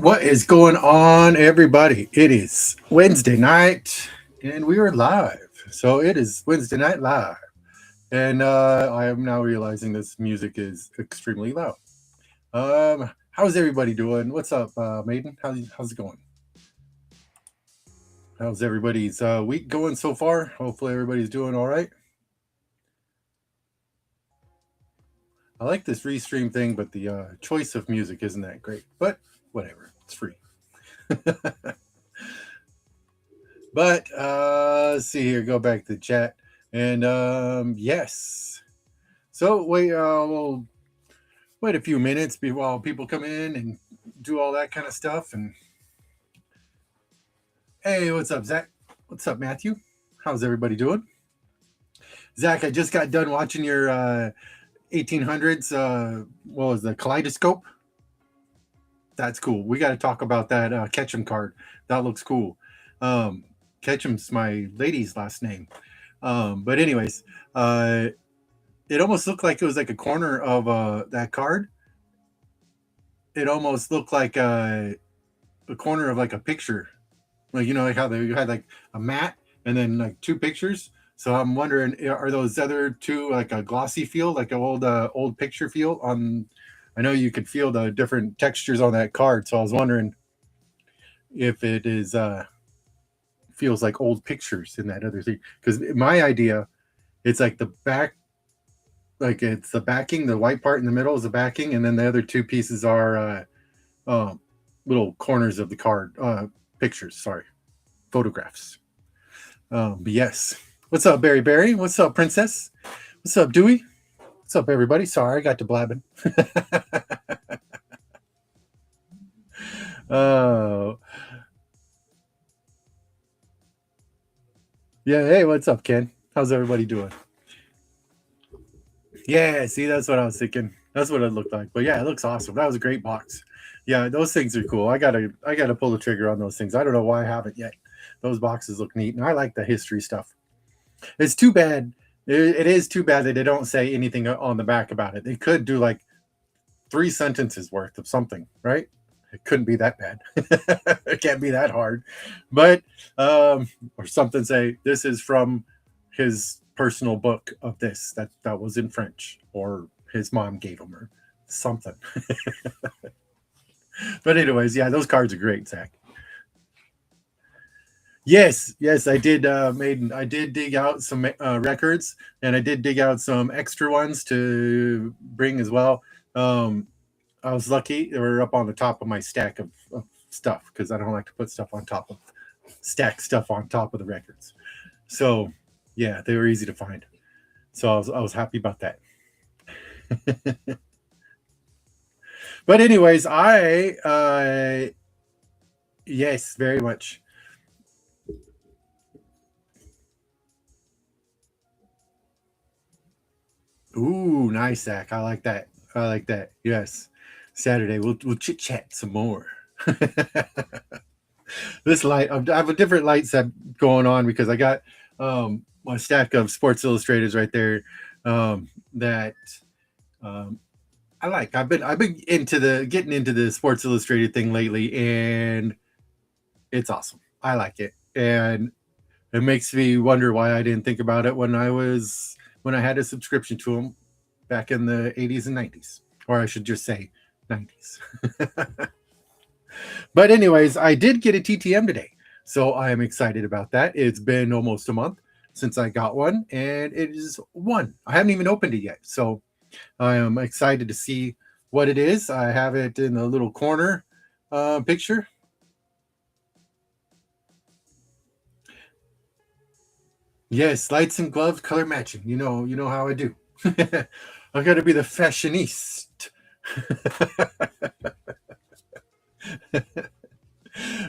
What is going on, everybody? It is Wednesday night, and we are live. So it is Wednesday night live, and I am now realizing this music is extremely loud. How's everybody doing? What's up, Maiden? How's it going? How's everybody's week going so far? Hopefully, everybody's doing all right. I like this restream thing, but the choice of music isn't that great. But whatever, it's free. But let's see here. Go back to the chat, and yes. So we'll wait a few minutes while people come in and do all that kind of stuff. And hey, what's up, Zach? What's up, Matthew? How's everybody doing? Zach, I just got done watching your 1800s. What was the kaleidoscope? That's cool. We got to talk about that Ketchum card. That looks cool. Ketchum's my lady's last name. But anyways, it almost looked like it was like a corner of that card. It almost looked like a corner of like a picture, like like how they had like a mat and then like two pictures. So I'm wondering, are those other two like a glossy feel, like an old picture feel on? I know you could feel the different textures on that card, so I was wondering if it is feels like old pictures in that other thing. Because my idea, it's like the back, like it's the backing, the white part in the middle is the backing, and then the other two pieces are little corners of the card, pictures. Sorry, photographs. But yes, what's up, Barry? What's up, Princess? What's up, Dewey? What's up, everybody? Sorry, I got to blabbing. Oh, yeah. Hey, what's up, Ken? How's everybody doing? Yeah, see, that's what I was thinking. That's what it looked like. But yeah, it looks awesome. That was a great box. Yeah, those things are cool. I gotta pull the trigger on those things. I don't know why I haven't yet. Those boxes look neat, and I like the history stuff. It's too bad. It is too bad that they don't say anything on the back about it. They could do like 3 sentences worth of something, right? It couldn't be that bad. It can't be that hard. But or something say this is from his personal book of this that was in French, or his mom gave him, or something. But anyways, yeah, those cards are great, Zach. Yes, I did. Maiden, I did dig out some records, and I did dig out some extra ones to bring as well. I was lucky; they were up on the top of my stack of stuff, because I don't like to put stuff on top of stack stuff on top of the records. So, yeah, they were easy to find. So I was happy about that. But anyways, yes, very much. Ooh, nice, Zach. I like that. I like that. Yes. Saturday, we'll chit chat some more. This light, I have a different light set going on because I got my stack of Sports Illustrateds right there that I like. I've been getting into the Sports Illustrated thing lately, and it's awesome. I like it, and it makes me wonder why I didn't think about it when I had a subscription to them back in the 80s and 90s, or I should just say 90s. But anyways, I did get a TTM today, so I am excited about that. It's been almost a month since I got one, and it is one. I haven't even opened it yet, so I am excited to see what it is. I have it in the little corner picture. Yes, lights and gloves, color matching. You know how I do. I got to be the fashioniste.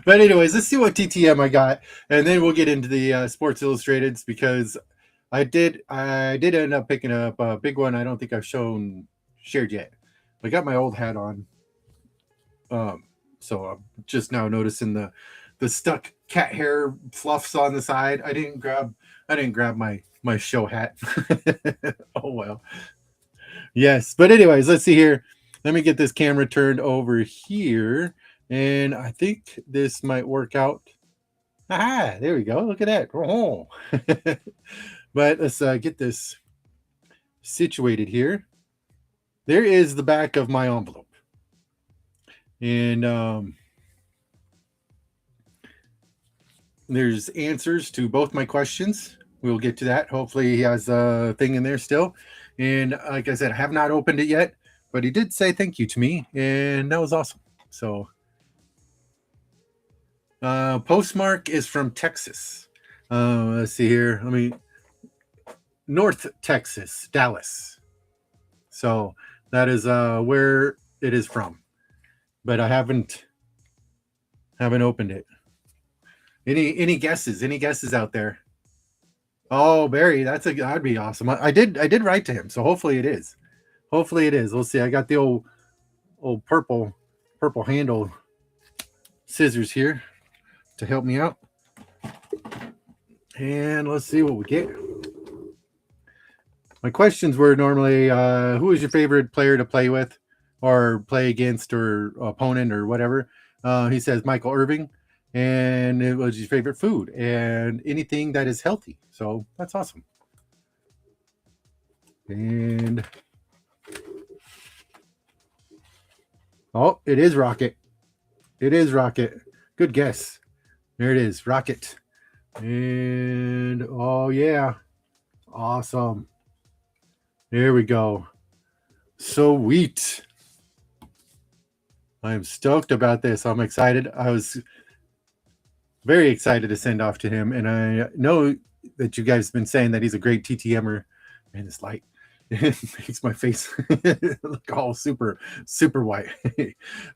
But anyways, let's see what TTM I got, and then we'll get into the Sports Illustrateds, because I did end up picking up a big one. I don't think I've shared yet. I got my old hat on, so I'm just now noticing the stuck cat hair fluffs on the side. I didn't grab my show hat. Oh well. Yes, but anyways, let's see here. Let me get this camera turned over here, And I think this might work out. Ah, there we go. Look at that. Oh. But let's get this situated here. There is the back of my envelope. And there's answers to both my questions. We'll get to that. Hopefully, he has a thing in there still. And like I said, I have not opened it yet, but he did say thank you to me, and that was awesome. So, postmark is from Texas. Let's see here. North Texas, Dallas. So that is where it is from, but I haven't opened it. Any guesses? Any guesses out there? Oh, Barry, that'd be awesome. I did write to him, so hopefully it is. Hopefully it is. We'll see. I got the old purple handle scissors here to help me out, and let's see what we get. My questions were normally, who is your favorite player to play with, or play against, or opponent, or whatever. He says Michael Irving. And it was your favorite food and anything that is healthy. So that's awesome. And oh, it is Rocket. It is Rocket. Good guess. There it is, Rocket. And oh yeah, awesome. There we go. Sweet. I am stoked about this. I'm excited. I was very excited to send off to him, and I know that you guys have been saying that he's a great TTMer. Man, this light makes my face look all super white.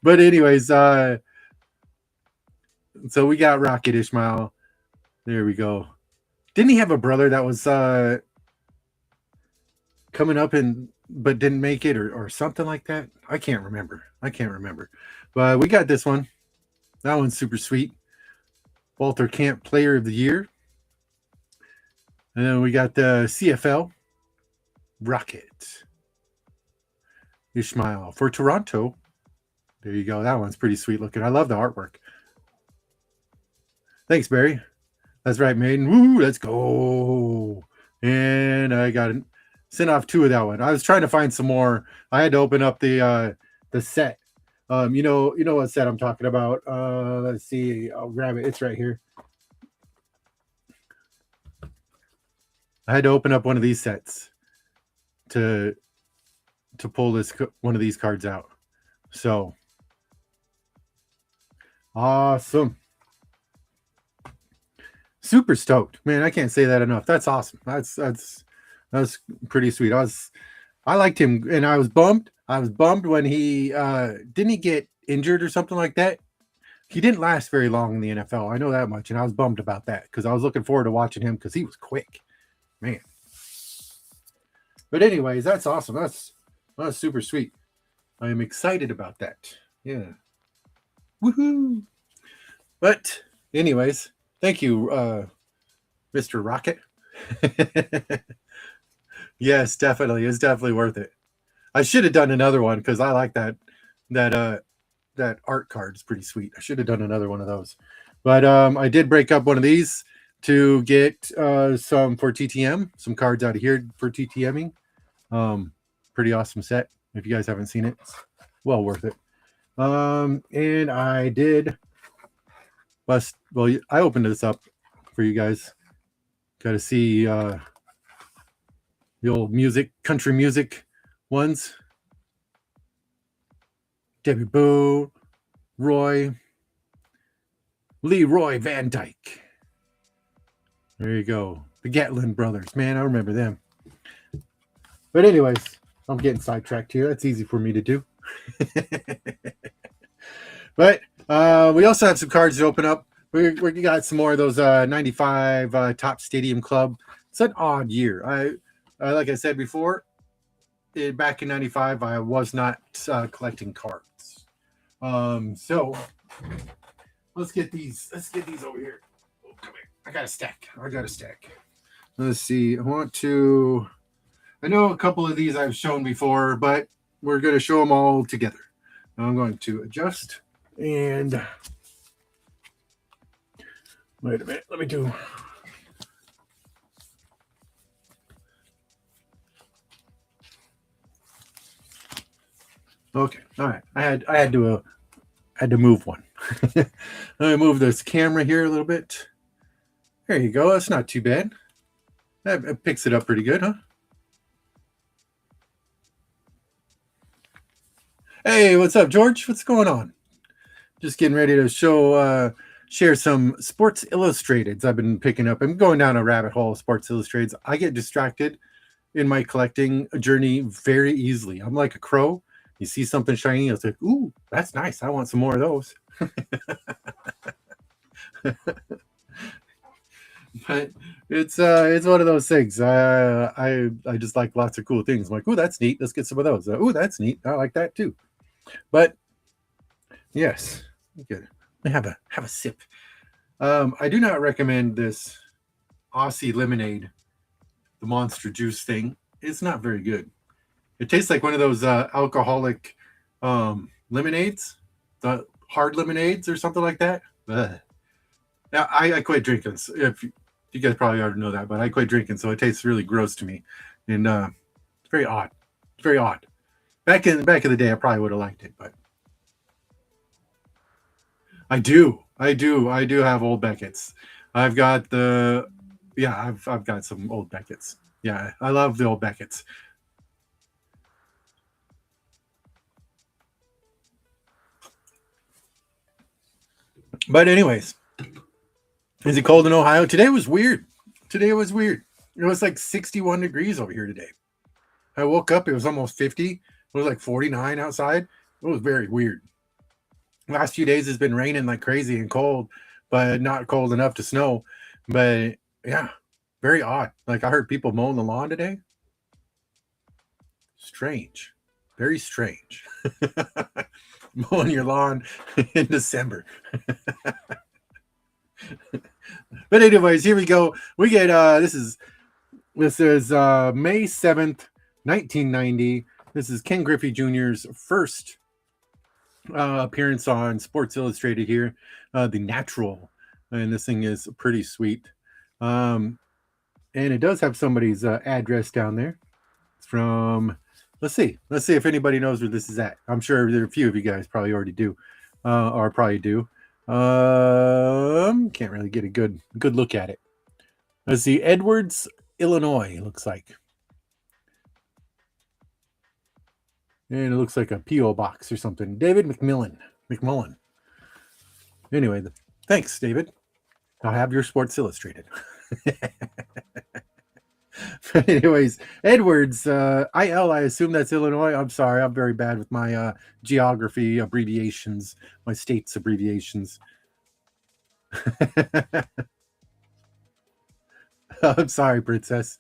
But anyways, so we got Rocket Ishmael. There we go. Didn't he have a brother that was coming up but didn't make it, or something like that? I can't remember. But we got this one. That one's super sweet. Walter Camp Player of the Year. And then we got the CFL Rocket Ishmael for Toronto. There you go. That one's pretty sweet looking. I love the artwork. Thanks, Barry. That's right, Maiden. Woo, let's go. And I got sent off 2 of that one. I was trying to find some more. I had to open up the set. You know what set I'm talking about. Let's see. I'll grab it. It's right here. I had to open up one of these sets to pull one of these cards out. So awesome. Super stoked, man. I can't say that enough. That's awesome. That's pretty sweet. I liked him, and I was bummed. I was bummed when he didn't he get injured or something like that. He didn't last very long in the NFL. I know that much, and I was bummed about that because I was looking forward to watching him because he was quick, man. But anyways, that's awesome. That's super sweet. I am excited about that. Yeah. Woohoo! But anyways, thank you, Mr. Rocket. Yes, definitely. It's definitely worth it. I should have done another one because I like that art card. It's pretty sweet. I should have done another one of those. But I did break up one of these to get some for TTM, some cards out of here for TTMing. Pretty awesome set. If you guys haven't seen it, it's well worth it. And I did I opened this up for you guys. Got to see the old country music ones. Debbie Boo, Leroy Van Dyke. There you go. The Gatlin brothers. Man, I remember them. But anyways, I'm getting sidetracked here. That's easy for me to do. But we also have some cards to open up. We got some more of those 95 Top Stadium Club. It's an odd year. I like I said before, back in 95, I was not collecting cards. So let's get these over here. Oh, come here. I got a stack. Let's see. I know a couple of these I've shown before, but we're going to show them all together. I'm going to adjust And wait a minute, let me do. Okay, all right. I had to move one. Let me move this camera here a little bit. There you go. That's not too bad. That picks it up pretty good, huh? Hey, what's up, George? What's going on? Just getting ready to share some Sports Illustrateds I've been picking up. I'm going down a rabbit hole of Sports Illustrateds. I get distracted in my collecting journey very easily. I'm like a crow. You see something shiny, it's like, ooh, that's nice. I want some more of those. But it's one of those things. I just like lots of cool things. I'm like, ooh, that's neat. Let's get some of those. Ooh, that's neat. I like that too. But yes, good. Have a sip. I do not recommend this Aussie lemonade, the Monster Juice thing. It's not very good. It tastes like one of those alcoholic lemonades, the hard lemonades or something like that. Ugh. Yeah, I quit drinking. If you guys probably already know that, but I quit drinking, so it tastes really gross to me, and it's very odd. It's very odd. Back in the day, I probably would have liked it, but I do have old Beckett's. I've got the yeah, I've got some old Beckett's. Yeah, I love the old Beckett's. But anyways, is it cold in Ohio? Today was weird. Today was weird. It was like 61 degrees over here today. I woke up, it was almost 50. It was like 49 outside. It was very weird. Last few days has been raining like crazy and cold, but not cold enough to snow. But yeah, very odd. Like I heard people mowing the lawn today. Strange. Very strange. Mowing your lawn in December. But anyways, here we go. We get this is May 7th, 1990. This is Ken Griffey Jr.'s first appearance on Sports Illustrated here, The Natural. And this thing is pretty sweet. And it does have somebody's address down there. It's from, let's see if anybody knows where this is at. I'm sure there are a few of you guys probably already do, or probably do. Can't really get a good look at it. Let's see, Edwards, Illinois, looks like. And it looks like a P.O. box or something. David McMullen. Anyway, thanks, David. I'll have your Sports Illustrated. Anyways, Edwards, IL, I assume that's Illinois. I'm sorry, I'm very bad with my geography abbreviations, my state's abbreviations. I'm sorry, princess.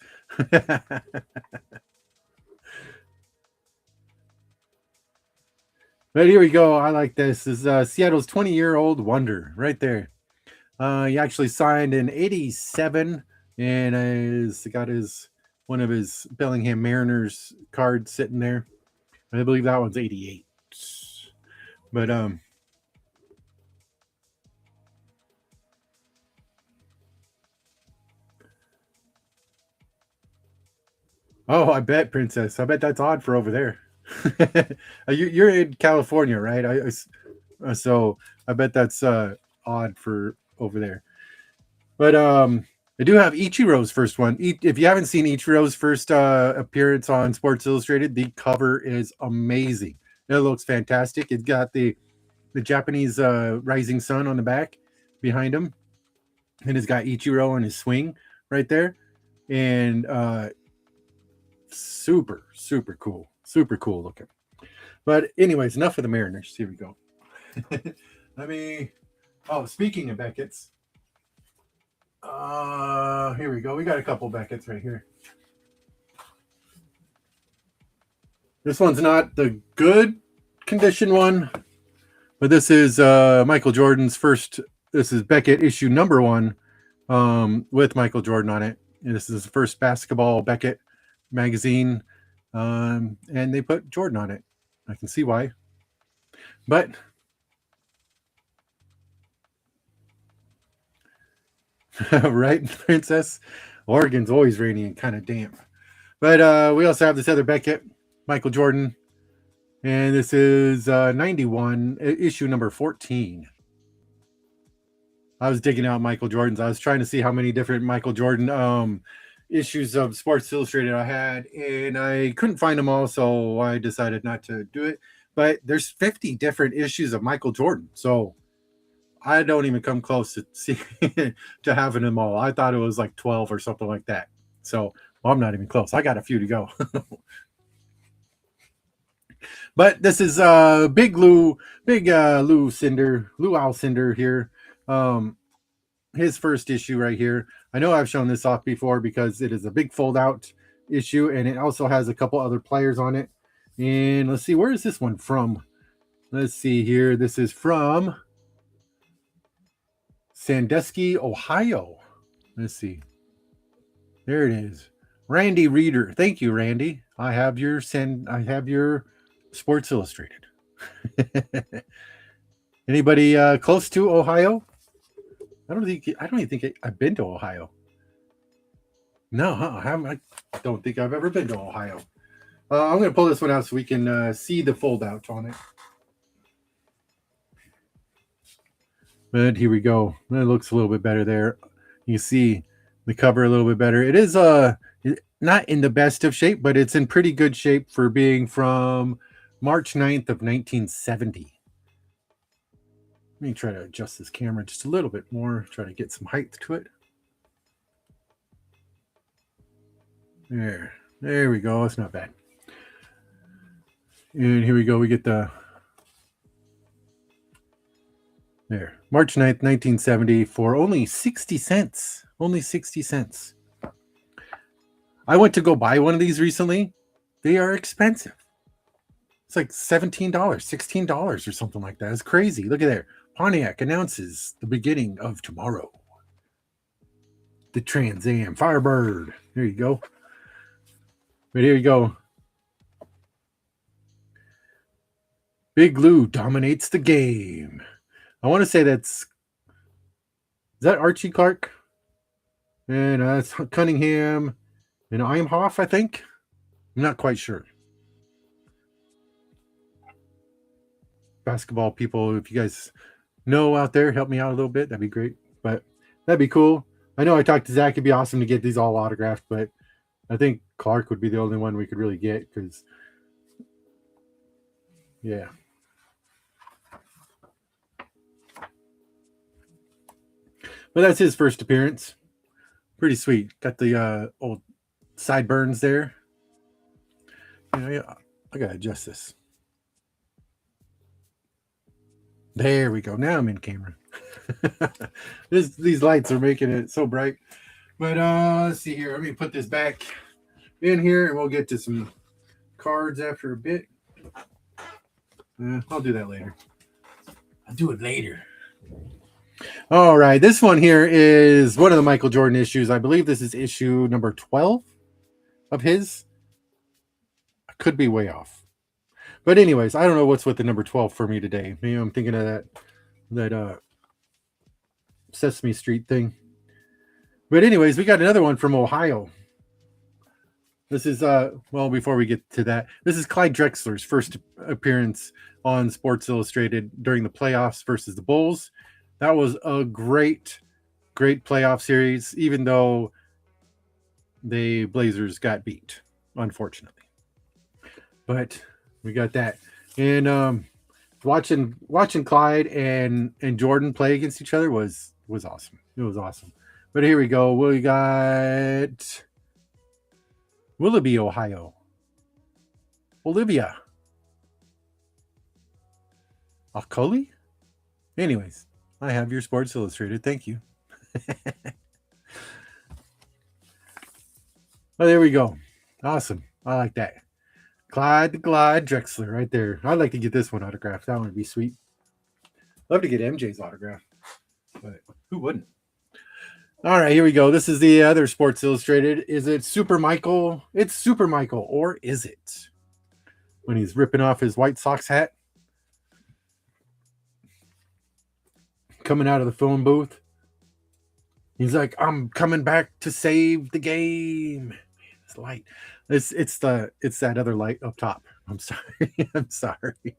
But here we go. I like this. This is Seattle's 20-year-old wonder right there. He actually signed in '87 and has got one of his Bellingham Mariners cards sitting there. I believe that one's '88. But oh, I bet, princess. I bet that's odd for over there. You're in California, right? So I bet that's odd for over there. But I do have Ichiro's first one. If you haven't seen Ichiro's first appearance on Sports Illustrated, the cover is amazing. It looks fantastic. It's got the Japanese rising sun on the back behind him, and it's got Ichiro on his swing right there, and super cool, super cool looking. But anyways, enough of the Mariners. Here we go. Let me. Oh, speaking of Beckett's, here we go. We got a couple Beckett's right here. This one's not the good condition one, but this is Michael Jordan's first. This is Beckett issue number 1 with Michael Jordan on it. And this is the first basketball Beckett magazine, and they put Jordan on it. I can see why. But Right, Princess? Oregon's always rainy and kind of damp. But we also have this other Beckett, Michael Jordan. And this is 91, issue number 14. I was digging out Michael Jordan's. I was trying to see how many different Michael Jordan issues of Sports Illustrated I had, and I couldn't find them all, so I decided not to do it. But there's 50 different issues of Michael Jordan, so I don't even come close to see to having them all. I thought it was like 12 or something like that. So well, I'm not even close. I got a few to go. But this is Big Lou Alcindor here. His first issue right here. I know I've shown this off before because it is a big fold out issue, and it also has a couple other players on it. And let's see, where is this one from? Let's see here. This is from Sandusky, Ohio. Let's see. There it is. Randy Reeder. Thank you, Randy. I have your Sports Illustrated. Anybody close to Ohio? I don't even think I've been to Ohio. No, I don't think I've ever been to Ohio. I'm going to pull this one out so we can see the fold out on it. But here we go. It looks a little bit better there. You see the cover a little bit better. It is not in the best of shape, but it's in pretty good shape for being from March 9th of 1970. Let me try to adjust this camera just a little bit more, try to get some height to it. There we go. It's not bad. And here we go. We get the March 9th, 1970 for only 60 cents. Only 60 cents. I went to go buy one of these recently. They are expensive. It's like $17, $16 or something like that. It's crazy. Look at there. Pontiac announces the beginning of tomorrow. The Trans Am Firebird. There you go. But here you go. Big Lou dominates the game. I want to say is that Archie Clark? And it's Cunningham and Imhoff, I think. I'm not quite sure. Basketball people, if you guys know out there, help me out a little bit. That'd be great. But that'd be cool. I know I talked to Zach. It'd be awesome to get these all autographed, but I think Clark would be the only one we could really get because, yeah. But that's his first appearance. Pretty sweet. Got the old sideburns there. I gotta adjust this. There we go. Now I'm in camera. These lights are making it so bright. But let's see here. Let me put this back in here, and we'll get to some cards after a bit. I'll do that later. I'll do it later. All right. This one here is one of the Michael Jordan issues. I believe this is issue number 12 of his. I could be way off. But anyways, I don't know what's with the number 12 for me today. Maybe I'm thinking of that Sesame Street thing. But anyways, we got another one from Ohio. This is, before we get to that, this is Clyde Drexler's first appearance on Sports Illustrated during the playoffs versus the Bulls. That was a great playoff series, even though the Blazers got beat, unfortunately. But we got that. And watching Clyde and Jordan play against each other was awesome. It was awesome. But here we go. We got Willoughby, Ohio. Olivia. Akoli? Anyways, I have your Sports Illustrated. Thank you. Oh, there we go. Awesome. I like that. Clyde the Glide Drexler right there. I'd like to get this one autographed. That one would be sweet. Love to get MJ's autograph, but who wouldn't? All right, here we go. This is the other Sports Illustrated. Is it Super Michael? It's Super Michael, or is it? When he's ripping off his White Sox hat. Coming out of the phone booth. He's like, I'm coming back to save the game. It's light. It's that other light up top. I'm sorry. I'm sorry.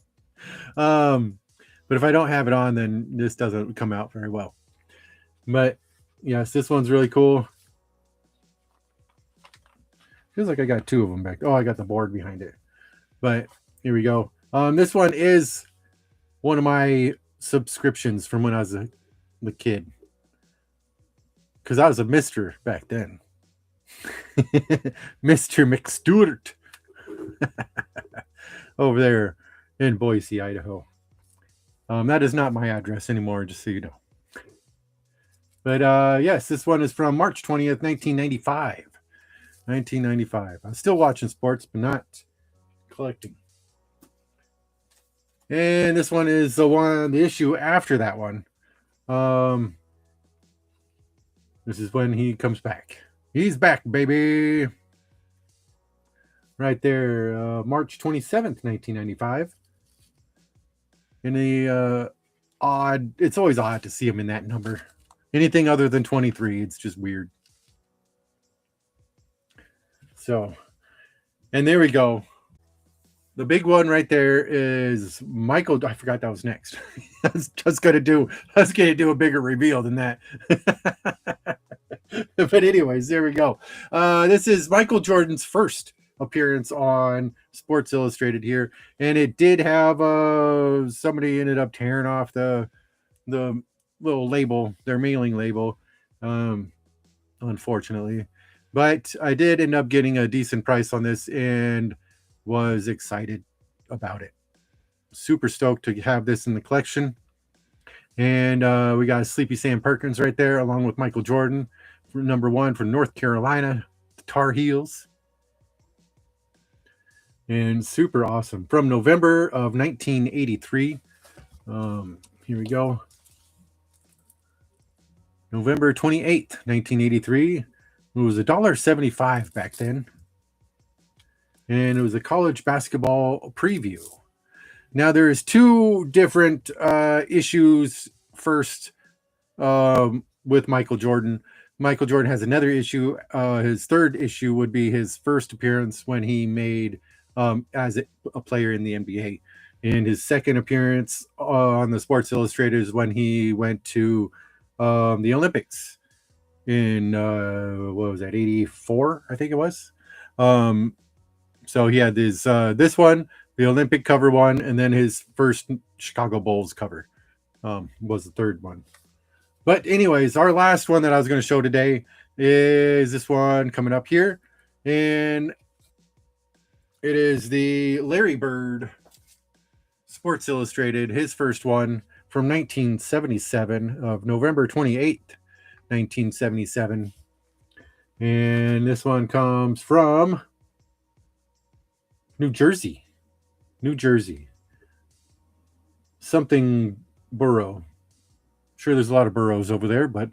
But if I don't have it on, then this doesn't come out very well. But yes, this one's really cool. Feels like I got two of them back. Oh, I got the board behind it. But here we go. This one is one of my subscriptions from when I was a kid. Because I was a Mr. back then. Mr. McStewart. Over there in Boise, Idaho. That is not my address anymore, just so you know. But yes, this one is from March 20th, 1995. 1995. I'm still watching sports, but not collecting. And this one is the issue after that one. This is when he comes back. He's back, baby. Right there, March 27th, 1995. And the odd, it's always odd to see him in that number. Anything other than 23, it's just weird. So, and there we go. The big one right there is Michael. I forgot that was next. I was gonna do a bigger reveal than that. But anyways, there we go. This is Michael Jordan's first appearance on Sports Illustrated here, and it did have somebody ended up tearing off the little label, their mailing label, unfortunately. But I did end up getting a decent price on this and was excited about it. Super stoked to have this in the collection. And we got Sleepy Sam Perkins right there, along with Michael Jordan, number 1 from North Carolina, the Tar Heels. And super awesome. From November of 1983. Here we go. November 28th, 1983. It was $1.75 back then. And it was a college basketball preview. Now there's two different issues first with Michael Jordan. Michael Jordan has another issue. His third issue would be his first appearance when he made as a player in the NBA. And his second appearance on the Sports Illustrated is when he went to the Olympics in, what was that, 84, I think it was. So he had this one, the Olympic cover one, and then his first Chicago Bulls cover was the third one. But anyways, our last one that I was going to show today is this one coming up here. And it is the Larry Bird Sports Illustrated, his first one from 1977 of November 28th, 1977. And this one comes from New Jersey. Something borough. Sure, there's a lot of boroughs over there, but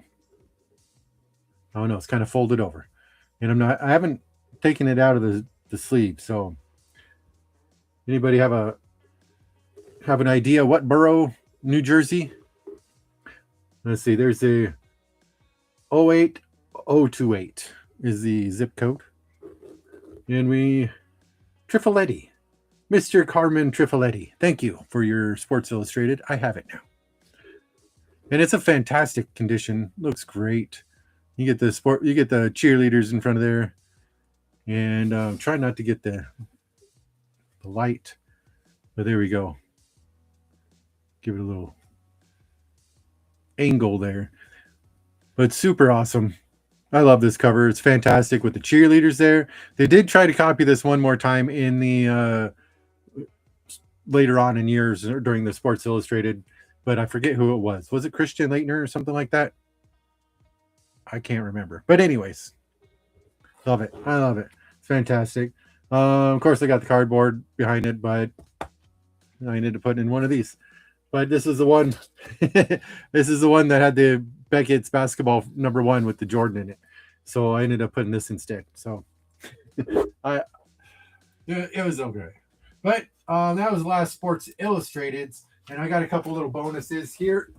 I don't know. It's kind of folded over, and I haven't taken it out of the sleeve. So, anybody have an idea what borough, New Jersey? Let's see. There's a 08028 is the zip code, and Trifoletti. Mr. Carmen Trifoletti, thank you for your Sports Illustrated. I have it now. And it's a fantastic condition. Looks great. You get the cheerleaders in front of there. And try not to get the light. But there we go. Give it a little angle there. But super awesome. I love this cover. It's fantastic with the cheerleaders there. They did try to copy this one more time in the later on in years during the Sports Illustrated, but I forget who it was. Was it Christian Laettner or something like that? I can't remember. But anyways, love it. I love it. It's fantastic. Of course, I got the cardboard behind it, but I ended up putting in one of these. But this is the one. This is the one that had the Beckett's basketball number 1 with the Jordan in it. So I ended up putting this instead. So it was okay. But that was the last Sports Illustrated, and I got a couple little bonuses here.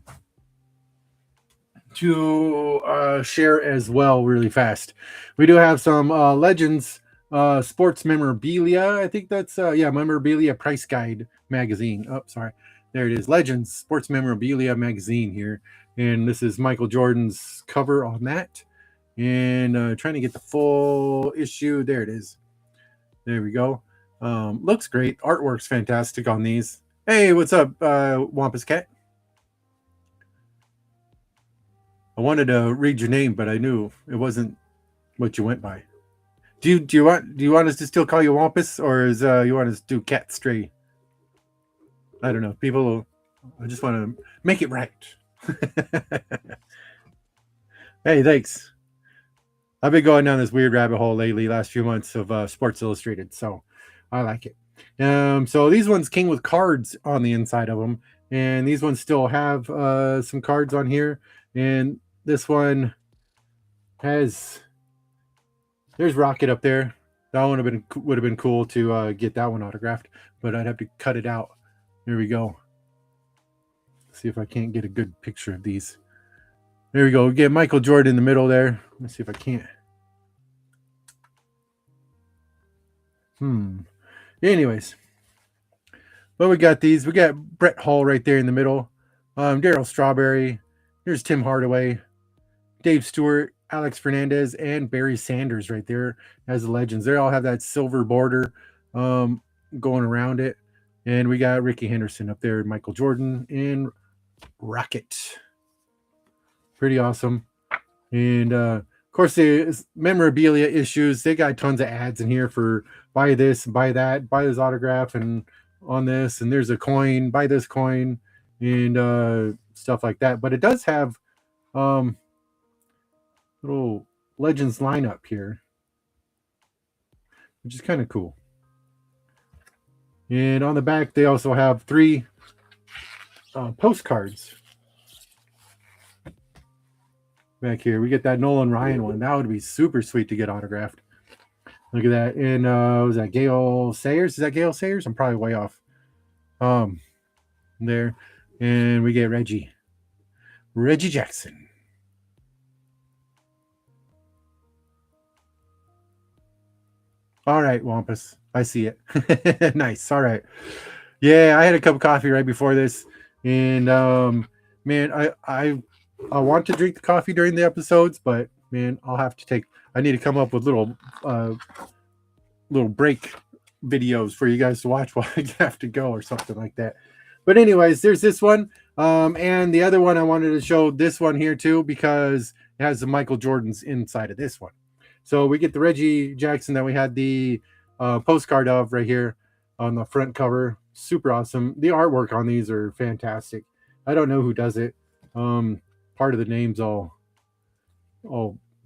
to share as well, really fast. We do have some Legends sports memorabilia. I think that's yeah, memorabilia price guide magazine. Oh, sorry, there it is. Legends sports memorabilia magazine here, and this is Michael Jordan's cover on that. And trying to get the full issue. There it is. There we go. Looks great. Artwork's fantastic on these. Hey, what's up, Wampus Cat? I wanted to read your name, but I knew it wasn't what you went by. Do you want us to still call you Wampus, or is you want us to do Cat Stray? I don't know. People, I just want to make it right. Hey, thanks. I've been going down this weird rabbit hole lately, last few months of Sports Illustrated, so I like it. So these ones came with cards on the inside of them, and these ones still have some cards on here, and this one has, there's Rocket up there. That one would have been cool to get that one autographed, but I'd have to cut it out. There we go. Let's see if I can't get a good picture of these. There we go. Get Michael Jordan in the middle there. Let's see if I can't. Anyways, well, we got these. We got Brett Hall right there in the middle. Daryl Strawberry. Here's Tim Hardaway, Dave Stewart, Alex Fernandez, and Barry Sanders right there as the legends. They all have that silver border going around it. And we got Ricky Henderson up there, Michael Jordan, and Rocket. Pretty awesome. And of course, the memorabilia issues, they got tons of ads in here for buy this, buy that, buy this autograph, and on this, and there's a coin, buy this coin, and stuff like that. But it does have little Legends lineup here, which is kind of cool. And on the back, they also have 3 postcards. Back here, we get that Nolan Ryan one. That would be super sweet to get autographed. Look at that. And was that Gale Sayers? Is that Gale Sayers? I'm probably way off. There. And we get Reggie Jackson. All right, Wampus. I see it. Nice. All right. Yeah, I had a cup of coffee right before this. And man, I want to drink the coffee during the episodes, but man, I need to come up with little break videos for you guys to watch while I have to go or something like that. But anyways, there's this one. And the other one I wanted to show this one here too, because it has the Michael Jordans inside of this one. So we get the Reggie Jackson that we had the postcard of right here on the front cover. Super awesome. The artwork on these are fantastic. I don't know who does it. Part of the name's all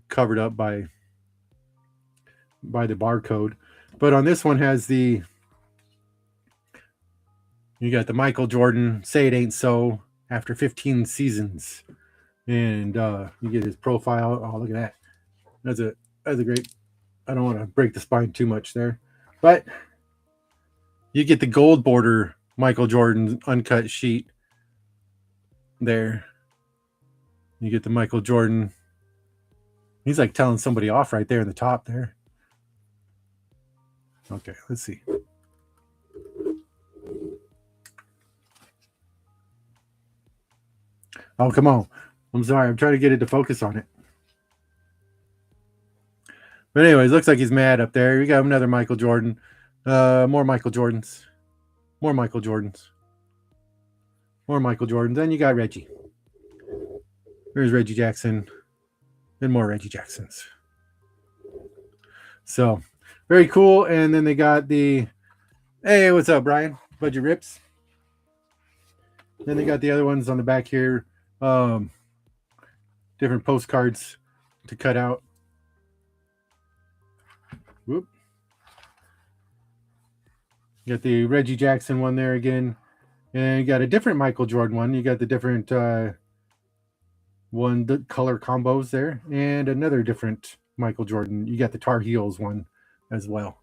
covered up by the barcode. But on this one has you got the Michael Jordan, Say It Ain't So, after 15 seasons. And you get his profile. Oh, look at that. That's a great, I don't want to break the spine too much there. But you get the gold border Michael Jordan uncut sheet there. You get the Michael Jordan. He's like telling somebody off right there in the top there. Okay, let's see. Oh, come on. I'm sorry. I'm trying to get it to focus on it. But anyways, looks like he's mad up there. We got another Michael Jordan. More Michael Jordans. More Michael Jordans. More Michael Jordans. Then you got Reggie. There's Reggie Jackson. And more Reggie Jacksons. So, very cool. And then they got the, hey, what's up, Brian? Budget Rips. Then they got the other ones on the back here. Different postcards to cut out. Whoop. You got the Reggie Jackson one there again. And you got a different Michael Jordan one. You got the different the color combos there. And another different Michael Jordan. You got the Tar Heels one as well.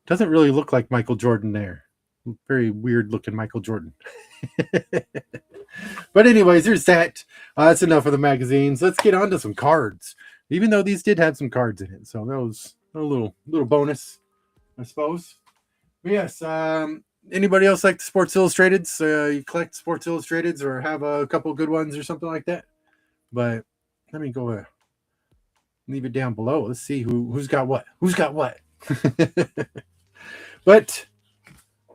Doesn't really look like Michael Jordan there. Very weird looking Michael Jordan. But anyways, there's that. That's enough of the magazines. Let's get on to some cards. Even though these did have some cards in it, so that was a little bonus, I suppose. But yes. Anybody else like the Sports Illustrateds? You collect Sports Illustrateds or have a couple good ones or something like that? But let me go leave it down below. Let's see who's got what. Who's got what? But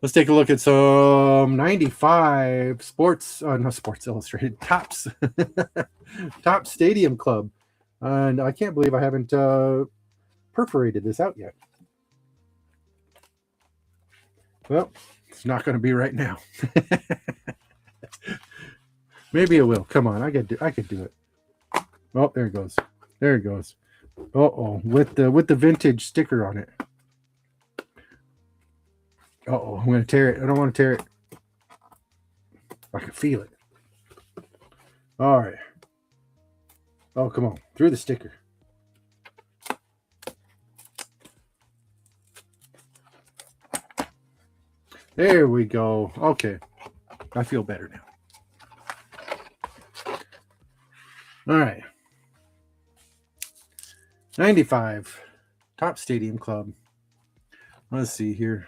let's take a look at some 95 Sports Illustrated Tops. Top Stadium Club. And I can't believe I haven't perforated this out yet. Well, it's not going to be right now. Maybe it will. Come on, I could do it. Oh, there it goes. There it goes. Uh-oh, with the vintage sticker on it. Uh-oh, I'm going to tear it. I don't want to tear it. I can feel it. All right. Oh, come on. Through the sticker. There we go. Okay. I feel better now. All right. 95. Top Stadium Club. Let's see here.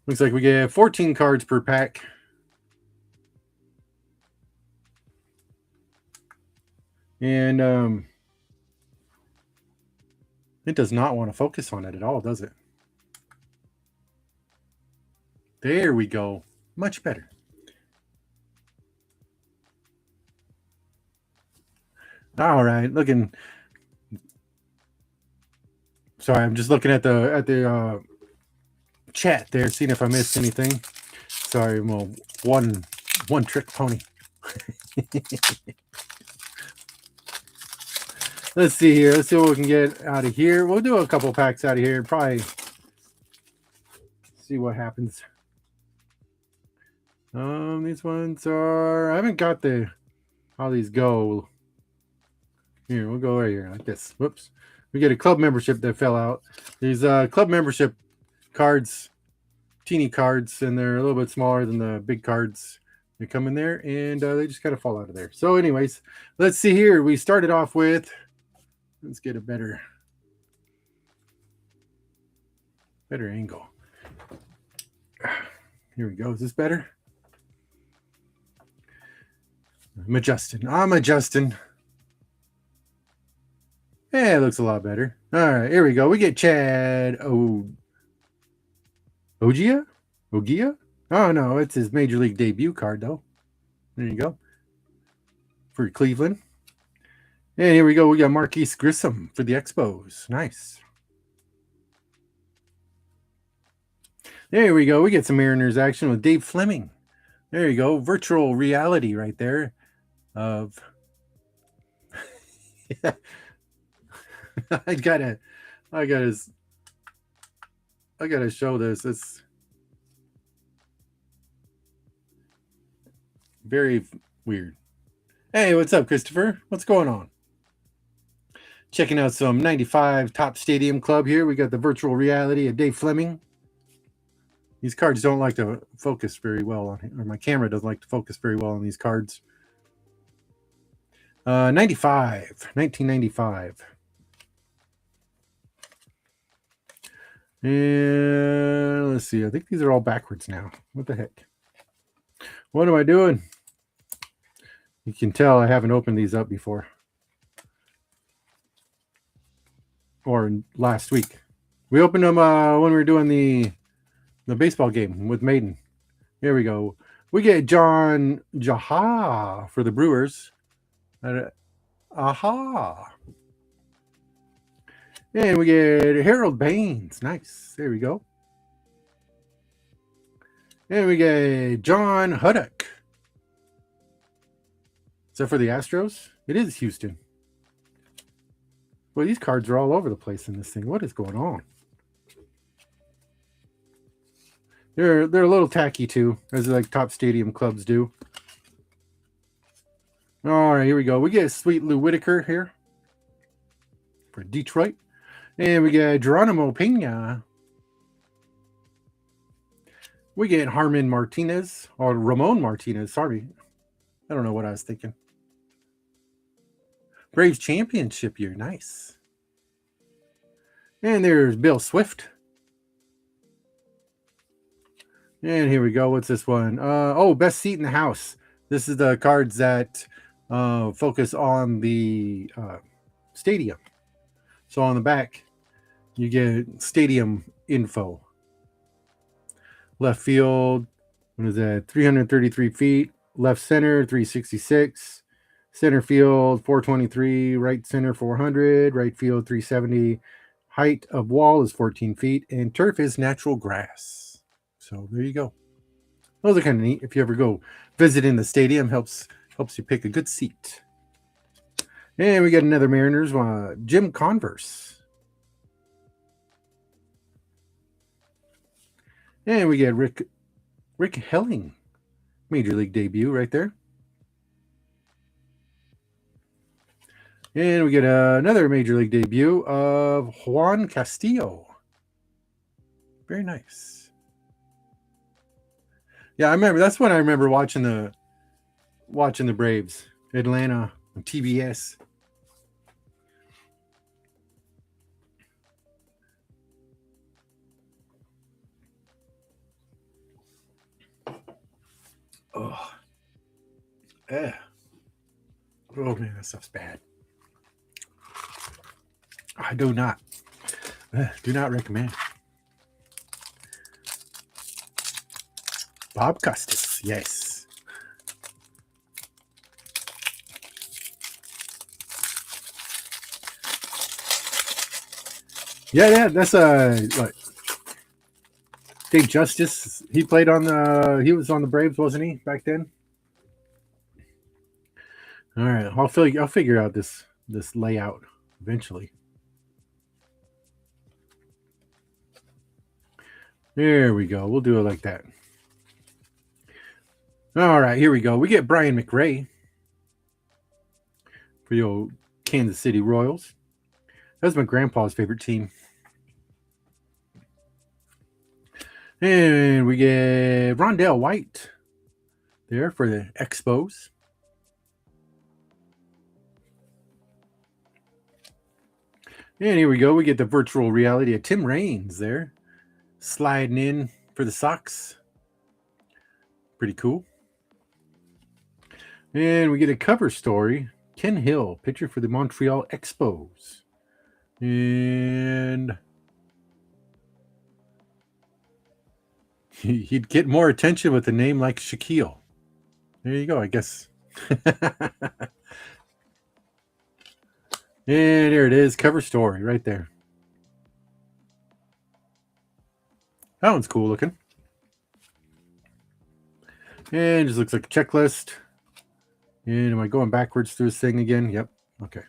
Looks like we get 14 cards per pack. And it does not want to focus on it at all, does it? There we go. Much better. All right, looking. Sorry, I'm just looking at the chat there, seeing if I missed anything. Sorry, well, one trick pony. Let's see here. Let's see what we can get out of here. We'll do a couple packs out of here. Probably see what happens. These ones are. I haven't got how these go. Here, we'll go right here like this. Whoops. We get a club membership that fell out. These club membership cards, teeny cards, and they're a little bit smaller than the big cards. They come in there, and they just kind of fall out of there. So anyways, let's see here. We started off with, let's get a better angle. Here we go. Is this better? I'm adjusting. Yeah, it looks a lot better. All right, here we go. We get Chad Ogia? Oh, no, it's his Major League debut card, though. There you go. For Cleveland. And here we go. We got Marquise Grissom for the Expos. Nice. There we go. We get some Mariners action with Dave Fleming. There you go. Virtual reality right there of... I gotta show this. It's very weird. Hey, what's up, Christopher? What's going on? Checking out some 95 Top Stadium Club here. We got the virtual reality of Dave Fleming. These cards don't like to focus very well on it, or my camera doesn't like to focus very well on these cards. 1995. And let's see. I think these are all backwards now. What the heck? What am I doing? You can tell I haven't opened these up before. Or last week. We opened them when we were doing the baseball game with Maiden. Here we go. We get John Jaha for the Brewers. Aha. And we get Harold Baines. Nice. There we go. And we get John Huddock. Is that for the Astros? It is Houston. Well, these cards are all over the place in this thing. What is going on? They're a little tacky too, as like Top Stadium clubs do. All right, here we go. We get Sweet Lou Whitaker here for Detroit. And we get Geronimo Pena. We get Harman Martinez, or Ramon Martinez, sorry. I don't know what I was thinking. Braves championship year, nice. And there's Bill Swift. And here we go. What's this one? Best seat in the house. This is the cards that focus on the stadium. So on the back, you get stadium info. Left field, what is that? 333 feet. Left center, 366. Center field, 423. Right center, 400. Right field, 370. Height of wall is 14 feet. And turf is natural grass. So there you go. Those are kind of neat. If you ever go visit in the stadium, helps you pick a good seat. And we got another Mariners, Jim Converse. And we get Rick Helling, Major League debut right there. And we get another Major League debut of Juan Castillo. Very nice. Yeah, I remember. That's when I remember watching the Braves, Atlanta on TBS. Oh, yeah. Oh man, that stuff's bad. I do not recommend. Bob Costas, yes. Yeah, that's what? Dave Justice. He played on he was on the Braves, wasn't he, back then? All right, I'll figure out this layout eventually. There we go. We'll do it like that. All right, here we go. We get Brian McRae for the old Kansas City Royals. That's my grandpa's favorite team. And we get Rondell White there for the Expos. And here we go. We get the virtual reality of Tim Raines there, sliding in for the Sox. Pretty cool. And we get a cover story. Ken Hill, pitcher for the Montreal Expos. And he'd get more attention with a name like Shaquille. There you go, I guess. And there it is, cover story right there. That one's cool looking. And it just looks like a checklist. And am I going backwards through this thing again? Yep. Okay.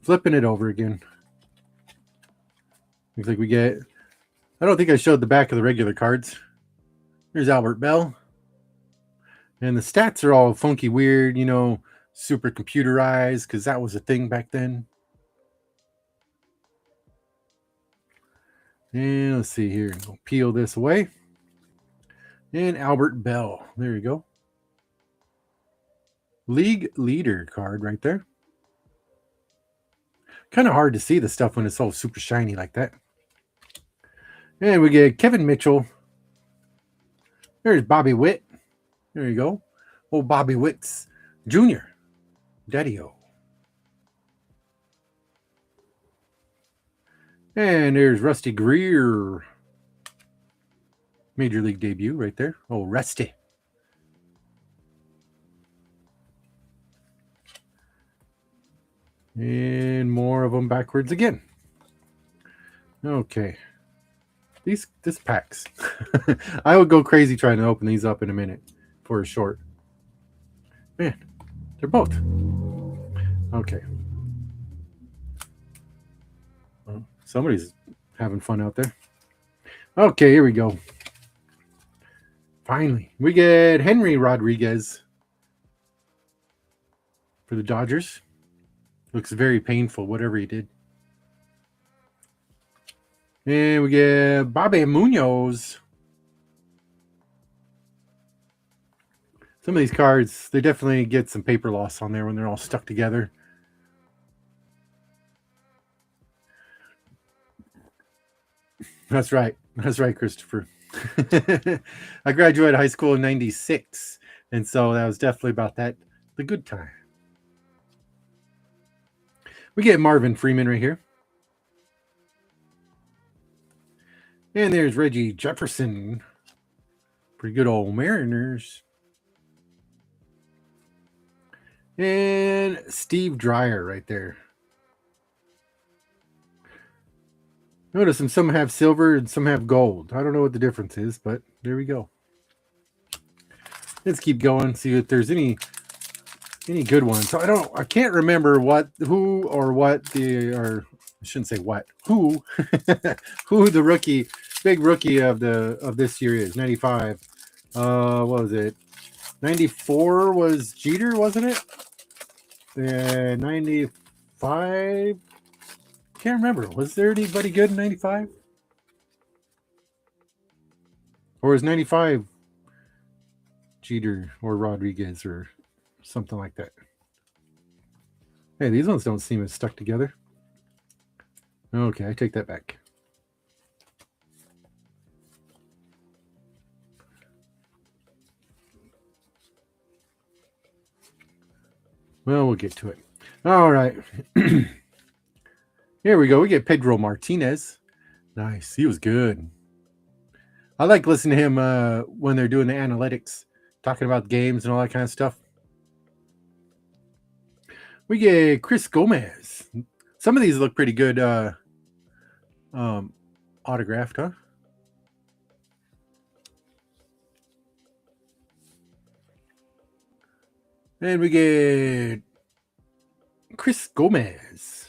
Flipping it over again. Looks like we get... I don't think I showed the back of the regular cards. Here's Albert Bell. And the stats are all funky weird, super computerized, because that was a thing back then. And let's see here. I'll peel this away. And Albert Bell. There you go. League leader card right there. Kind of hard to see the stuff when it's all super shiny like that. And we get Kevin Mitchell. There's Bobby Witt. There you go. Old Bobby Witt's Jr. Daddy-O. And there's Rusty Greer. Major League debut right there. Oh, Rusty. And more of them backwards again. Okay. This packs. I would go crazy trying to open these up in a minute for a short. Man, they're both. Okay. Well, somebody's having fun out there. Okay, here we go. Finally, we get Henry Rodriguez for the Dodgers. Looks very painful, whatever he did. And we get Bobby Munoz. Some of these cards, they definitely get some paper loss on there when they're all stuck together. That's right. That's right, Christopher. I graduated high school in 96. And so that was definitely about that. The good time. We get Marvin Freeman right here. And there's Reggie Jefferson. Pretty good old Mariners. And Steve Dreyer right there. Notice some have silver and some have gold. I don't know what the difference is, but there we go. Let's keep going, see if there's any good ones. So I can't remember who the big rookie of this year is. 95. What was it? 94 was Jeter, wasn't it? And 95. Can't remember. Was there anybody good in 95? Or was 95 Jeter or Rodriguez or something like that? Hey, these ones don't seem as stuck together. Okay, I take that back. Well, we'll get to it. All right. Here we go. We get Pedro Martinez. Nice. He was good. I like listening to him when they're doing the analytics, talking about games and all that kind of stuff. We get Chris Gomez. Some of these look pretty good autographed, huh? And we get Chris Gomez.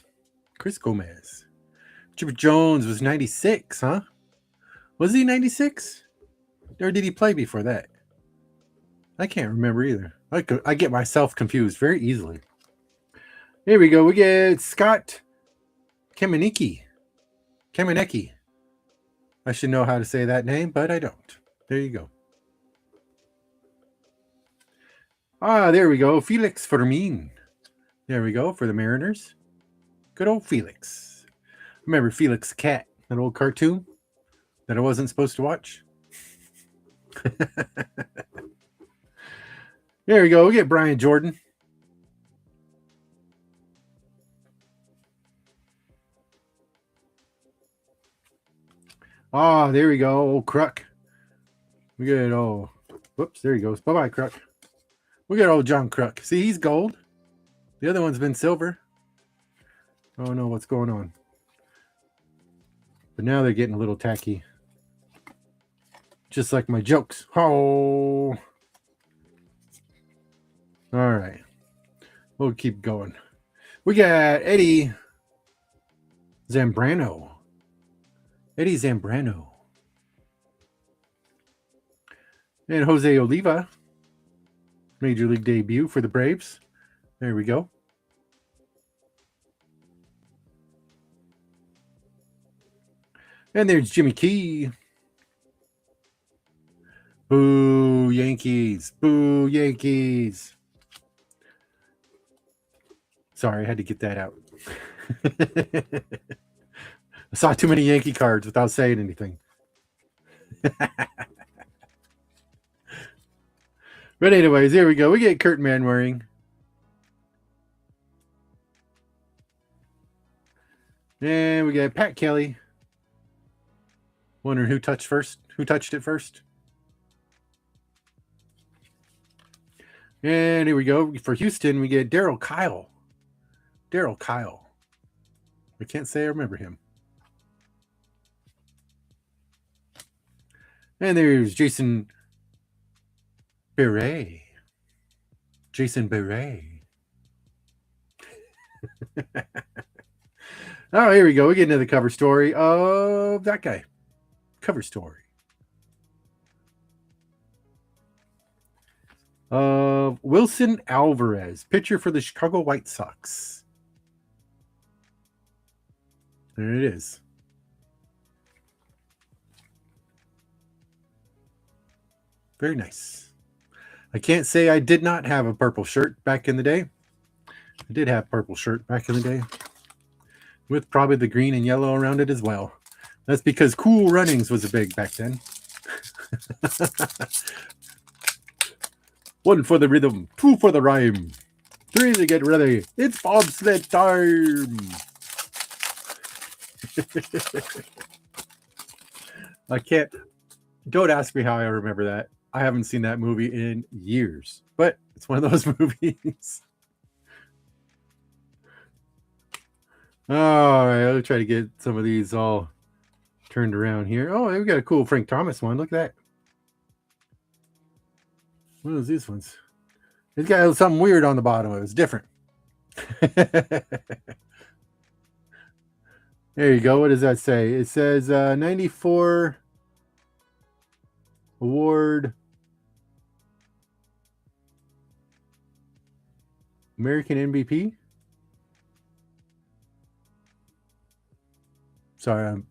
Chipper Jones was 96, huh? Was he 96? Or did he play before that? I can't remember either. I get myself confused very easily. Here we go. We get Scott Kamenecki. I should know how to say that name, but I don't. There you go. There we go. Felix Fermin. There we go for the Mariners. Good old Felix. Remember Felix the Cat, that old cartoon that I wasn't supposed to watch? There we go. We get Brian Jordan. There we go. Old Kruk. We get whoops, there he goes. Bye-bye, Kruk. We got old John Kruk. See, he's gold. The other one's been silver. Oh no, what's going on? But now they're getting a little tacky. Just like my jokes. Oh. All right. We'll keep going. We got Eddie Zambrano. And Jose Oliva. Major League debut for the Braves. There we go. And there's Jimmy Key. Boo, Yankees. Boo, Yankees. Sorry, I had to get that out. I saw too many Yankee cards without saying anything. But anyways, here we go. We get Kurt Manwaring. And we got Pat Kelly. Wondering who touched it first. And here we go. For Houston, we get Darryl Kyle. I can't say I remember him. And there's Jason Beret. Oh, here we go. We get into the cover story of that guy. Wilson Alvarez, pitcher for the Chicago White Sox. There it is. Very nice. I can't say I did not have a purple shirt back in the day. I did have purple shirt back in the day, with probably the green and yellow around it as well. That's because Cool Runnings was a big back then. 1 for the rhythm, 2 for the rhyme, 3 to get ready. It's bobsled time. I can't. Don't ask me how I remember that. I haven't seen that movie in years, but it's one of those movies. All right, I'll try to get some of these all turned around here. Oh, we got a cool Frank Thomas one. Look at that. What are these ones? It's got something weird on the bottom of it. It's different. There you go. What does that say? It says 94 award American MVP. Sorry,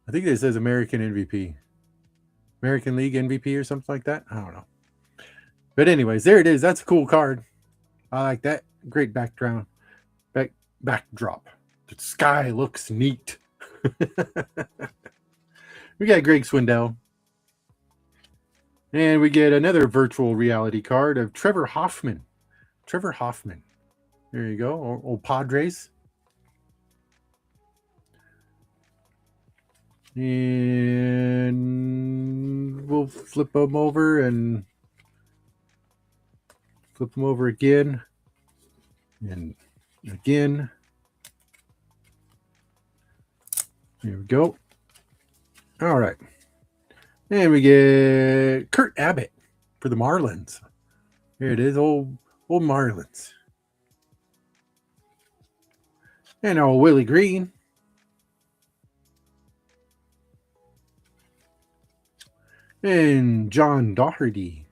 I think it says American MVP. American League MVP or something like that. I don't know. But anyways, there it is. That's a cool card. I like that. Great background. Backdrop. The sky looks neat. We got Greg Swindell. And we get another virtual reality card of Trevor Hoffman. Trevor Hoffman. There you go. Old Padres. And we'll flip them over and flip them over again and again. There we go. All right. And we get Kurt Abbott for the Marlins. Here it is, old Marlins. And old Willie Green. And John Doherty.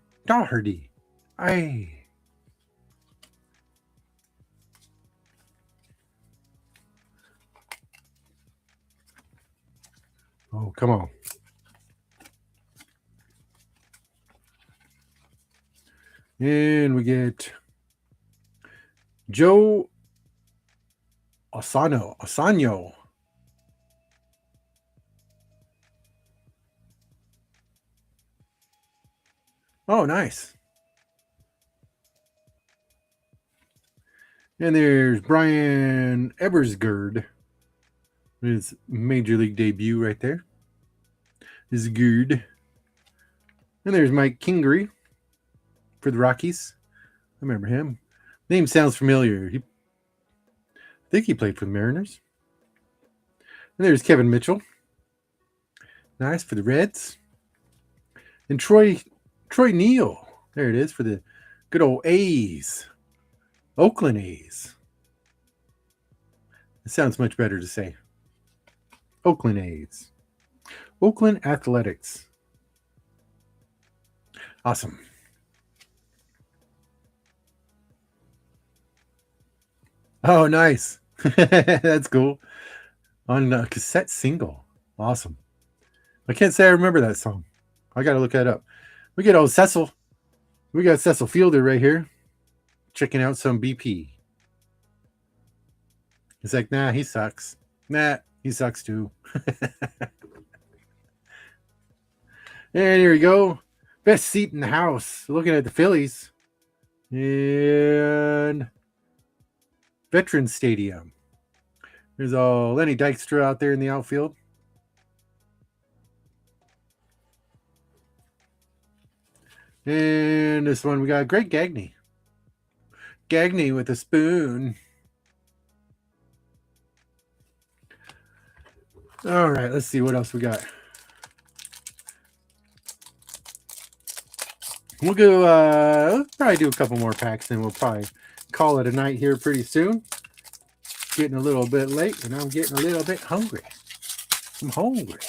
Aye. Oh, come on. And we get Joe Osanyo. Oh, nice. And there's Brian Ebersgerd. His major league debut right there. Is good. And there's Mike Kingery for the Rockies. I remember him. Name sounds familiar. I think he played for the Mariners. And there's Kevin Mitchell. Nice for the Reds. And Troy Neal. There it is for the good old A's. Oakland A's. It sounds much better to say. Oakland A's. Oakland Athletics. Awesome. Oh, nice. That's cool. On a cassette single. Awesome. I can't say I remember that song. I got to look that up. We get old Cecil. We got Cecil Fielder right here. Checking out some BP. He's like, nah, he sucks. Nah, he sucks too. And here we go. Best seat in the house. Looking at the Phillies. And Veterans Stadium. There's all Lenny Dykstra out there in the outfield. And this one we got Greg Gagne. Gagne with a spoon. All right, let's see what else we got. We'll go, we'll probably do a couple more packs, and we'll probably call it a night here pretty soon. Getting a little bit late, and I'm getting a little bit hungry. I'm hungry.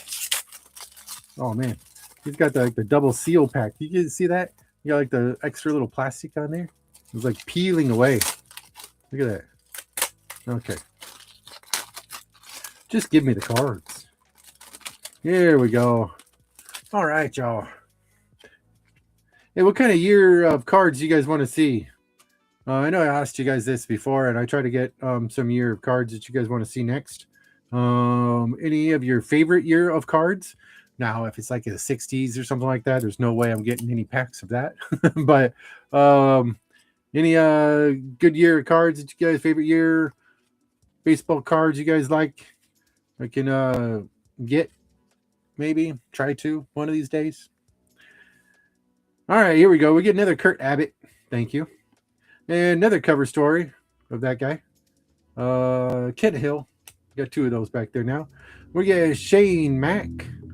Oh, man. He's got the double seal pack. You can see that? You got like the extra little plastic on there. It's like peeling away. Look at that. Okay. Just give me the cards. Here we go. All right, y'all. Hey, what kind of year of cards do you guys want to see? I know I asked you guys this before, and I try to get some year of cards that you guys want to see next. Any of your favorite year of cards? Now, if it's like in the 60s or something like that, there's no way I'm getting any packs of that. But any good year of cards that you guys favorite year? Baseball cards you guys like? I can get maybe try to one of these days. All right, here we go. We get another Kurt Abbott. Thank you. And another cover story of that guy. Kent Hill. Got two of those back there now. We get Shane Mack.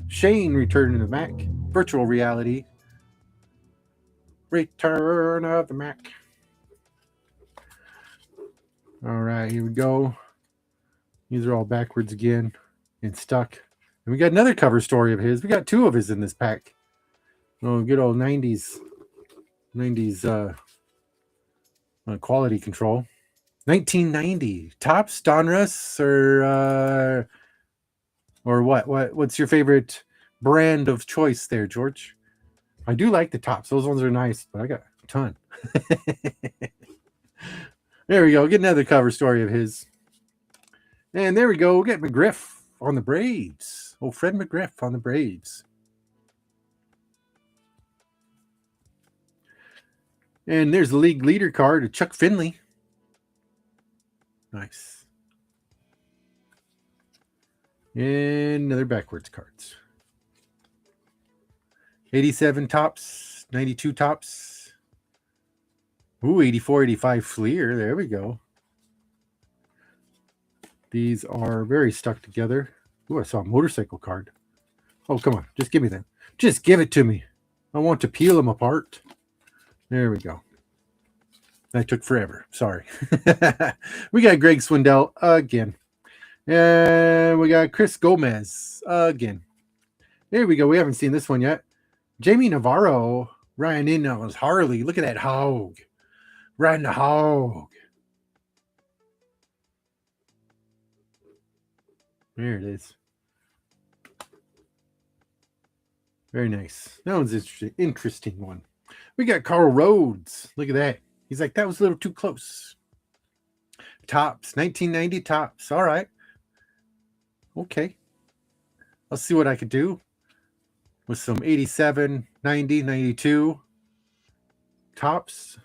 Shane returning to Mac. Virtual reality. Return of the Mac. All right, here we go. These are all backwards again and stuck. And we got another cover story of his. We got two of his in this pack. Oh, good old 90s quality control. 1990 Topps, Donruss, or what? What's your favorite brand of choice there, George? I do like the Topps. Those ones are nice, but I got a ton. There we go. Get another cover story of his. And there we go. We'll get McGriff on the Braves. Oh, Fred McGriff on the Braves. And there's the league leader card of Chuck Finley. Nice. And another backwards cards. 87 Topps, 92 Topps. Ooh, 84, 85 Fleer. There we go. These are very stuck together. Ooh, I saw a motorcycle card. Oh, come on. Just give me that. Just give it to me. I want to peel them apart. There we go. That took forever. Sorry. We got Greg Swindell again. And we got Chris Gomez again. There we go. We haven't seen this one yet. Jamie Navarro riding in on his Harley. Look at that hog. Riding the hog. There it is. Very nice. That one's an interesting one. We got Carl Rhodes. Look at that. He's like, that was a little too close. Topps. 1990 Topps. All right. Okay. I'll see what I could do with some 87, 90, 92 Topps.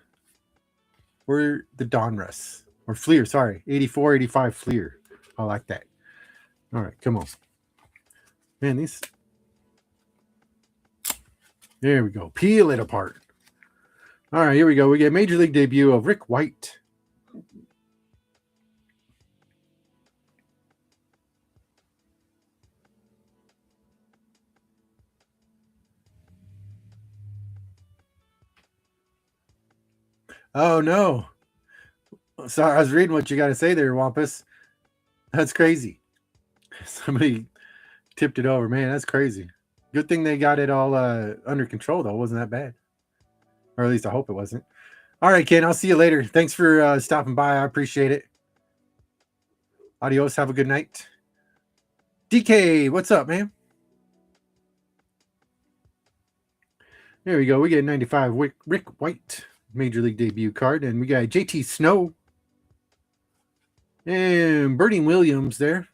Or the Donruss. Or Fleer, sorry. 84, 85 Fleer. I like that. All right, come on. Man, these... There we go. Peel it apart. All right, here we go. We get Major League debut of Rick White. Oh, no. Sorry, I was reading what you got to say there, Wampus. That's crazy. Somebody tipped it over. Man, that's crazy. Good thing they got it all under control, though. It wasn't that bad. Or at least I hope it wasn't. All right, Ken. I'll see you later. Thanks for stopping by. I appreciate it. Adios. Have a good night. DK, what's up, man? There we go. We get 95 Rick White Major League debut card. And we got JT Snow. And Bernie Williams there.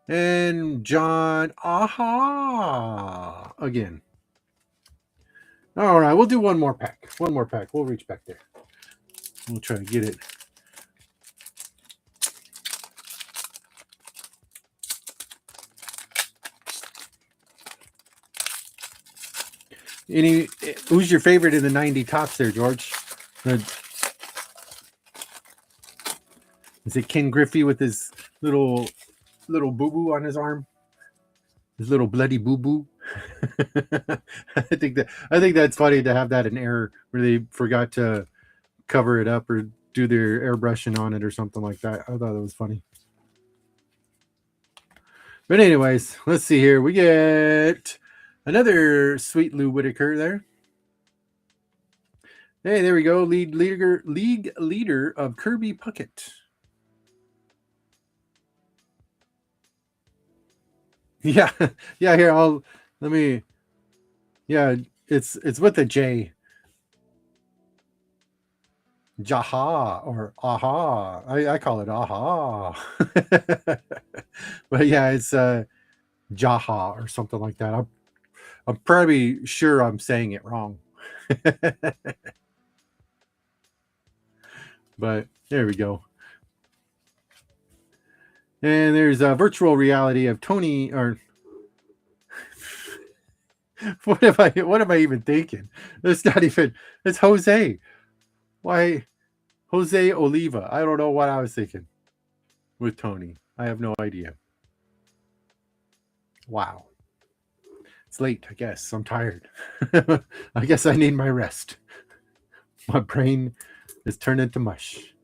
And John Aha again. All right, we'll do one more pack. One more pack. We'll reach back there. We'll try to get it. Who's your favorite in the 90 Topps there, George? Is it Ken Griffey with his little boo-boo on his arm? His little bloody boo-boo? I think that's funny to have that in error where they forgot to cover it up or do their airbrushing on it or something like that. I thought it was funny. But anyways, let's see here. We get another sweet Lou Whitaker there. Hey, there we go. League leader of Kirby Puckett. Yeah, yeah. Here, let me Yeah, it's with a J. Jaha or aha. I call it aha. But yeah, it's Jaha or something like that. I'm probably sure I'm saying it wrong. But there we go. And there's a virtual reality of Tony or what am I even thinking? It's not even it's Jose. Why Jose Oliva? I don't know what I was thinking with Tony. I have no idea. Wow. It's late, I guess. I'm tired. I guess I need my rest. My brain is turned into mush.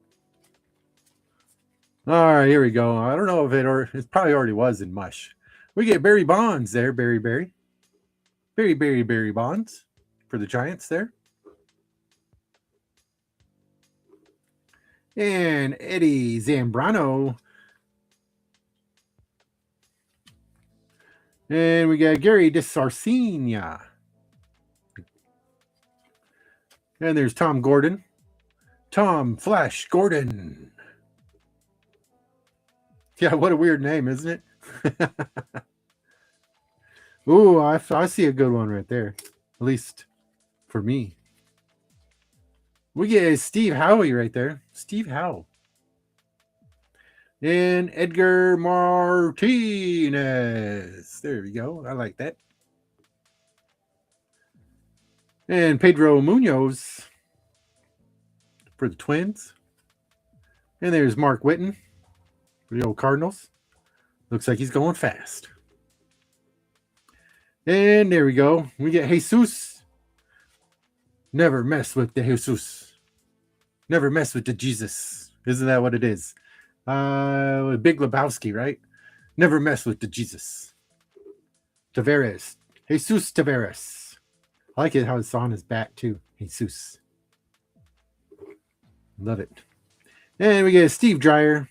All right, here we go. I don't know if it probably already was in mush. We get Barry Bonds there, Barry Bonds for the Giants there. And Eddie Zambrano. And we got Gary DeSarcina. And there's Tom Gordon. Tom Flash Gordon. Yeah, what a weird name, isn't it? Ooh, I see a good one right there. At least for me. We get Steve Howie right there. Steve Howe. And Edgar Martinez. There we go. I like that. And Pedro Munoz for the Twins. And there's Mark Whitten for the old Cardinals. Looks like he's going fast. And there we go. We get Jesus. Never mess with the Jesus. Never mess with the Jesus. Isn't that what it is? Big Lebowski, right? Never mess with the Jesus. Tavares. Jesus Tavares. I like it how it's on his back too. Jesus. Love it. And we get Steve Dreyer.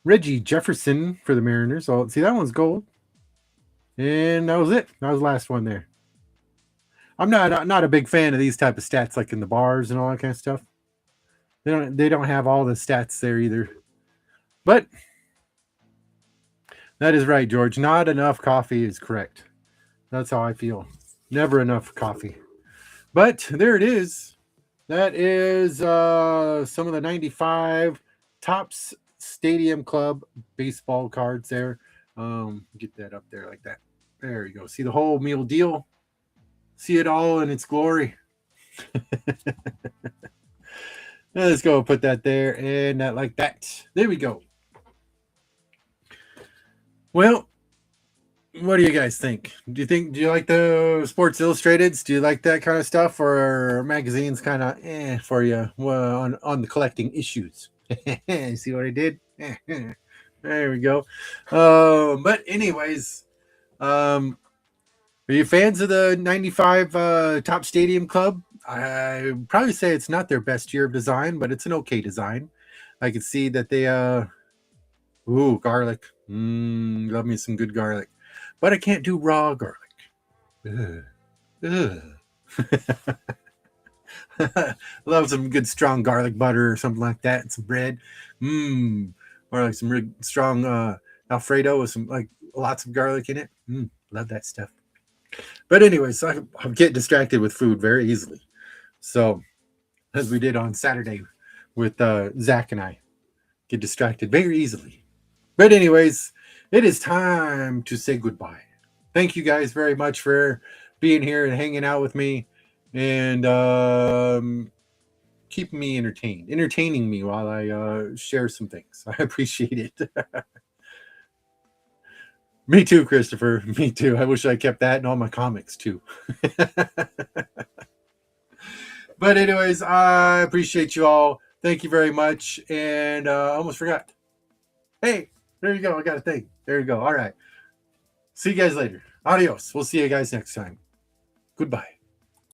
Reggie Jefferson for the Mariners. Oh, see, that one's gold. And that was it. That was the last one there. I'm not a big fan of these type of stats like in the bars and all that kind of stuff. They don't have all the stats there either. But that is right, George. Not enough coffee is correct. That's how I feel. Never enough coffee. But there it is. That is some of the 95 Topps Stadium Club baseball cards there. Get that up there like that. There you go. See the whole meal deal. See it all in its glory. Let's go put that there and that like that. There we go. Well, what do you guys think? Do you like the Sports Illustrateds? Do you like that kind of stuff, or magazines kind of for you on the collecting issues? See what I did? There we go. But anyways, are you fans of the 95 Top Stadium Club? I probably say it's not their best year of design, but it's an okay design. I can see that they ooh, garlic. Love me some good garlic. But I can't do raw garlic. Love some good strong garlic butter or something like that and some bread. Or like some really strong Alfredo with some like lots of garlic in it. Love that stuff. But anyways, I get distracted with food very easily. So as we did on Saturday with Zach and I, get distracted very easily. But anyways, it is time to say goodbye. Thank you guys very much for being here and hanging out with me and keeping me entertaining me while I share some things. I appreciate it. Me too, Christopher. Me too. I wish I kept that in all my comics too. But anyways, I appreciate you all. Thank you very much. And I almost forgot. Hey, there you go. I got a thing. There you go. All right. See you guys later. Adios. We'll see you guys next time. Goodbye.